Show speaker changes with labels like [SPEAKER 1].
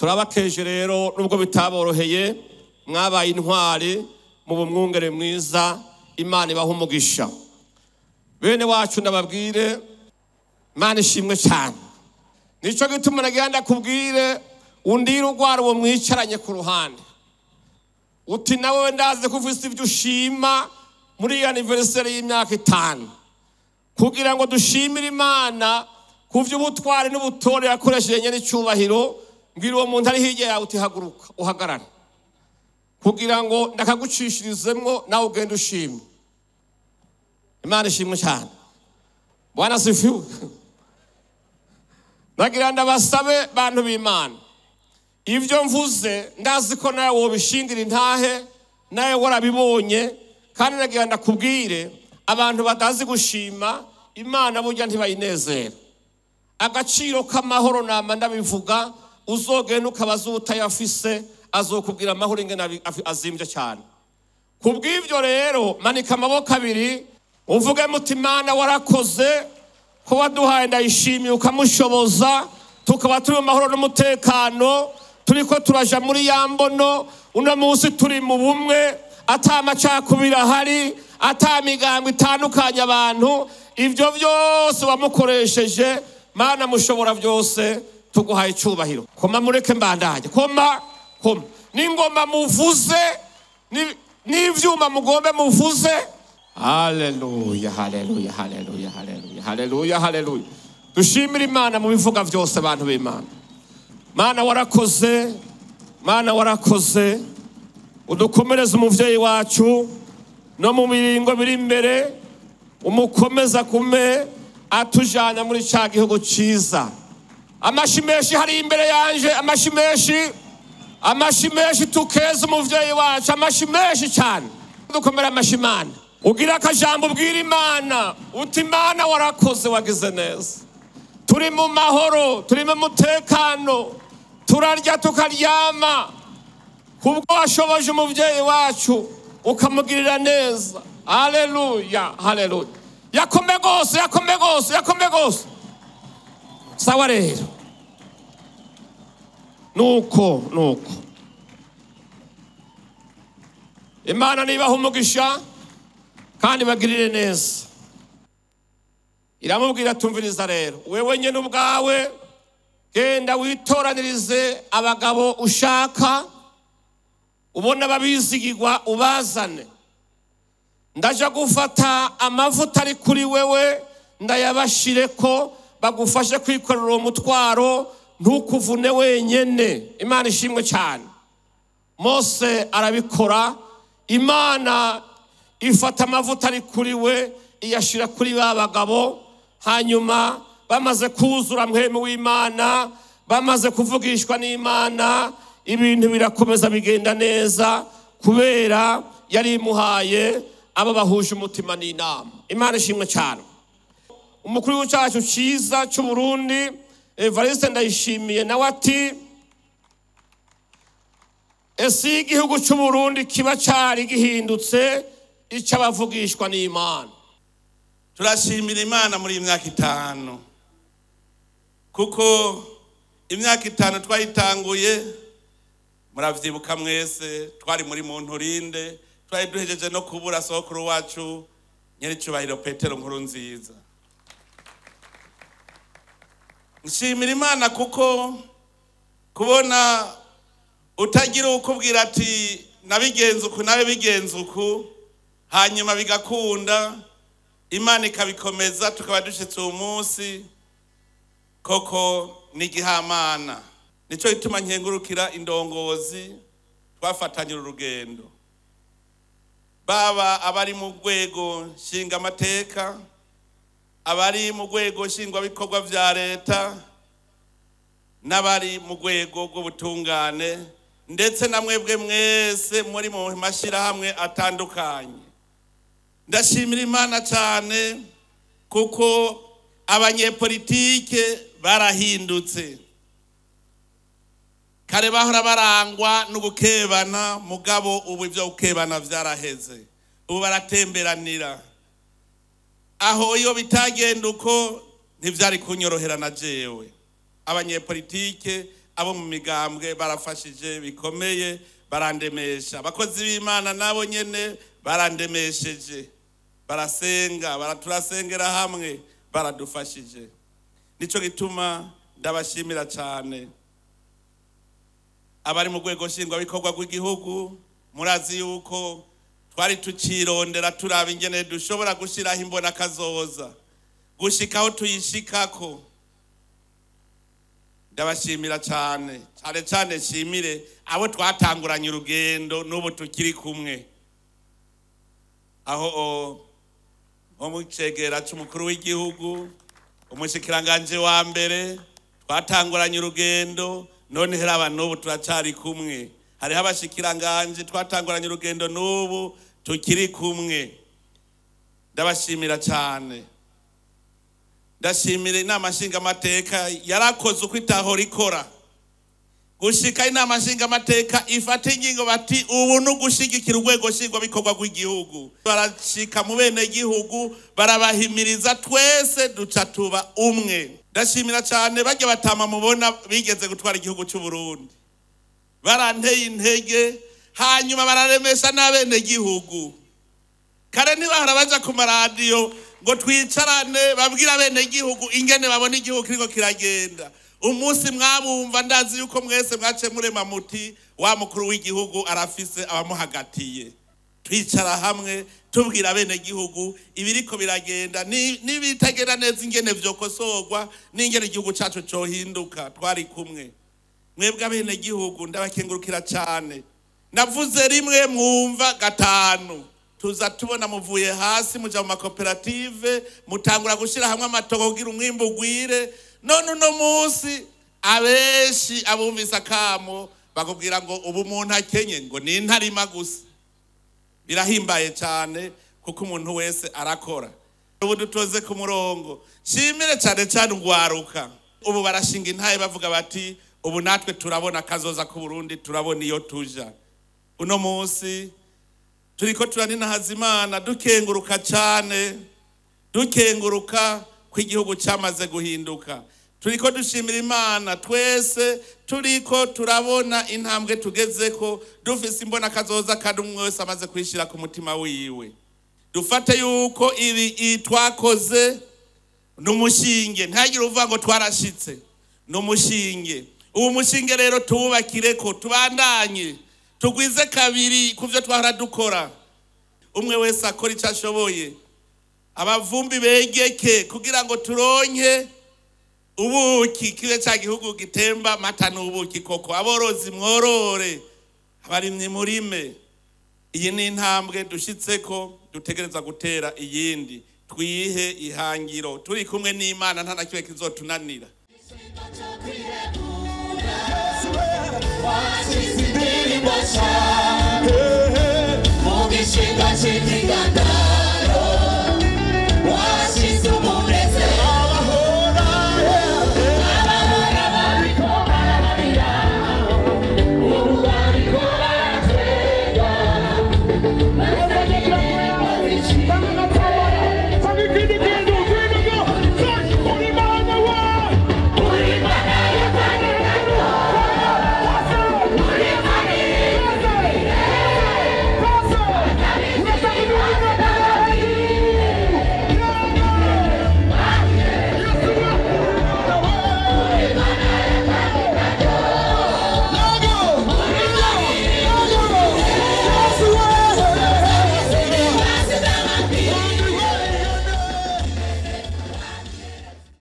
[SPEAKER 1] turabakeje rero nubwo bitaboroheye mwabaye intwari mu bumwungere mwiza Imana ibaha umugisha. Bene wacu ndababwire Imana ishimwe cyane. Nico gituma nagenda kubwire undira urwara uwo mwicaranye ku ruhande uti nawe ndaze kuvisa ibyo ushima muri anniversary y'imyaka 5 kugira ngo dushimire Imana kuvyo ubutware n'ubutore yakoresheje nyene cyubahiro. Mbwira uwo muntu ari hirya yawe uti haguruka uhagarara kugira ngo ndakagucishirizemwo nawe ugende ushime. Imana ishimwe cyane. Bwana sifiwe. Nagira ndabasabe bantu b'Imana ivyo mvuze ndazi ko nawe wobishingira intahe nawe warabibonye kandi nagira ndakubwire abantu batazi gushima Imana burya ntibayinezera. Agaciro k'amahoro nama ndabivuga uzogenda ukabaza utayafise azokubwira amahoro ingene azimvye cyane. Kubw'ivyo rero manika amaboko abiri uvuge muti Imana warakoze ko waduhaye ndayishimiye ukamushoboza tukaba turi mu mahoro n'umutekano turiko turaja muri yambono uno munsi turi mu bumwe atamacakubira hari atamigango itandukanye abantu. Ivyo vyose wamukoresheje Mana mushobora byose tuguhaye cyubahiro. Koma mureke mbandanye koma n'ingoma muvuze n'ivyuma mugombe muvuze. Haleluya haleluya haleluya haleluya haleluya haleluya. Dushimira Imana mu bivuga byose abantu b'Imana. Mana warakoze, Mana warakoze. Udukomereza umuvyeyi wacu no mu miringo biri imbere umukomeza kume atujana muri ca gihugu ciza. Amashimeshi hari imbere yanje amashimeshi tukeza umuvyeyi wacu amashimeshi cyane. Dukomera amashimana ugira akajambo ubwira Imana uti Imana warakoze wagize neza. Turi mu mahoro turi mu mutekano turarya tukaryama kubwo washoboje umuvyeyi wacu ukamugirira neza. Haleluya haleluya. Yakome gose. Sawa rero nuko Imana nibaha umugisha kandi bagirire neza. Iramubwira tumviriza rero wewe nyene ubwawe genda witoranirize abagabo ushaka ubona babizigirwa ubazane. Ndaja gufata amavuta ari kuri wewe ndayabashireko bagufashe kwikorera uwo mutwaro ntukuvune wenyene. Imana ishimwe cyane. Mose arabikora. Imana ifata amavuta ari kuri we iyashira kuri ba bagabo hanyuma bamaze kuzura mpemu w'Imana bamaze kuvugishwa n'Imana ibintu birakomeza bigenda neza kubera yari imuhaye aba bahuje umutima n'inama. Imana ishimwe cyane. Umukuru w'icyacu cyiza cy'u Burundi Evariste Ndayishimiye nawe ati ese igihugu cy'u Burundi kiba cyari gihindutse icabavugishwa n'Imana.
[SPEAKER 2] Turashimira Imana muri imyaka 5 kuko imyaka 5 twayitanguye muravyibuka mwese twari muri Munturinde twari duhejeje no kubura sokuru wacu Nyiricubahiro Petero Nkurunziza. Nshimira Imana kuko kubona utagira ukubwira ati nabigenze uku nabe bigenze uku hanyuma bigakunda Imana ikabikomeza tukaba dushitse umunsi koko nigihamana. Nico gituma nkengurukira indongozi twafatanye urugendo baba abari mu rwego nshinga amateka abari mu rwego shingwa bikorwa vya leta n'abari mu rwego rw'ubutungane ndetse na mwebwe mwese muri mu mashirahamwe atandukanye. Ndashimira Imana cyane kuko abanyepolitike barahindutse. Kare bahora barangwa n'ugukebana mugabo ubu ivyo gukebana vyaraheze. Ubu baratemberanira. Aho iyo bitagenda uko ntivyari kunyorohera na jewe. Abanyepolitike abo mu migambwe barafashije bikomeye, barandemesha. Abakozi b'Imana nabo nyene barandemesheje, barasenga, baraturasengera hamwe, baradufashije. Nico gituma ndabashimira cyane. Abari mu rwego nshingwabikorwa rw'igihugu, murazi yuko twari tukirondera turaba ingene dushobora gushiraho imbona kazoza, gushikaho tuyishikako. Ndabashimira cyane cyane shimire abo twatanguranye urugendo n'ubu tukiri kumwe. Aho mu cegera cy'umukuru w'igihugu, umushikiranganje wa mbere, twatanguranye urugendo, none heraba n'ubu turacari kumwe. Hariho abashikiranganje twatanguranye urugendo n'ubu tukiri kumwe. Ndabashimira cyane. Ndashimira inama nshingamateka yarakoze uko itahora ikora, gushika inama nshingamateka ifata ingingo bati ubu no gushigikira urwego nshingwabikorwa rw'igihugu. Barashika mu bene gihugu barabahimiriza, twese duca tuba umwe. Ndashimira cyane bajya batama mubona bigeze gutwara igihugu cy'u Burundi, baranteye intege, hanyuma bararemesha n'abene gihugu. Kare ntibahora baja ku maradiyo ngo twicarane babwira bene gihugu ingene babona igihugu kiriko kiragenda. Umunsi mwabumva ndazi yuko mwese mwace murema muti wa mukuru w'igihugu arafise abamuhagatiye. Twicara hamwe tubwira bene gihugu ibiriko biragenda, nibitagenda neza ingene vyokosorwa, n'ingene igihugu cacu cohinduka. Twari kumwe. Mwebwe abene gihugu ndabakengurukira cyane. Navuze rimwe mwumva gatanu. Tuza tubona muvuye hasi muja mu makoperative, mutangura gushira hamwe amatoko kugira umwimbo ugwire. None uno munsi abeshi abumvise akamo bakubwira ngo ubu umuntu akenye ngo ni intarima gusa. Birahimbaye cyane kuko umuntu wese arakora. Ubu dutoze ku murongo. Shimire cyane ungwaruka. Ubu barashinga intaye bavuga bati ubu natwe turabona kazoza ku Burundi, turabona iyo tuja. Uno munsi turiko turanina Hazimana dukenguruka cyane, dukenguruka ko igihugu cyamaze guhinduka. Turiko dushimira Imana twese, turiko turabona intambwe tugezeko, dufise imbona kazoza kandi umwe wese amaze kwishira ku mutima wiwe. Dufate yuko ibi twakoze n'umushinge, ntagire uvuga ngo twarashitse, n'umushinge. Ubu mushinge rero tuwubakireko, tubandanye, tugwize kabiri kuvyo twahora dukora. Umwe wese akora icyo ashoboye, abavumbi begeke kugira ngo turonke ubuki, kibe cya gihugu gitemba mata n'ubuki koko. Aborozi mworore, abarimyi murime. Iyi ni intambwe dushitseko, dutegereza gutera iyindi. Twihe ihangiro, turi kumwe n'Imana nta nakiwe kizotunanira. Mugishinga chini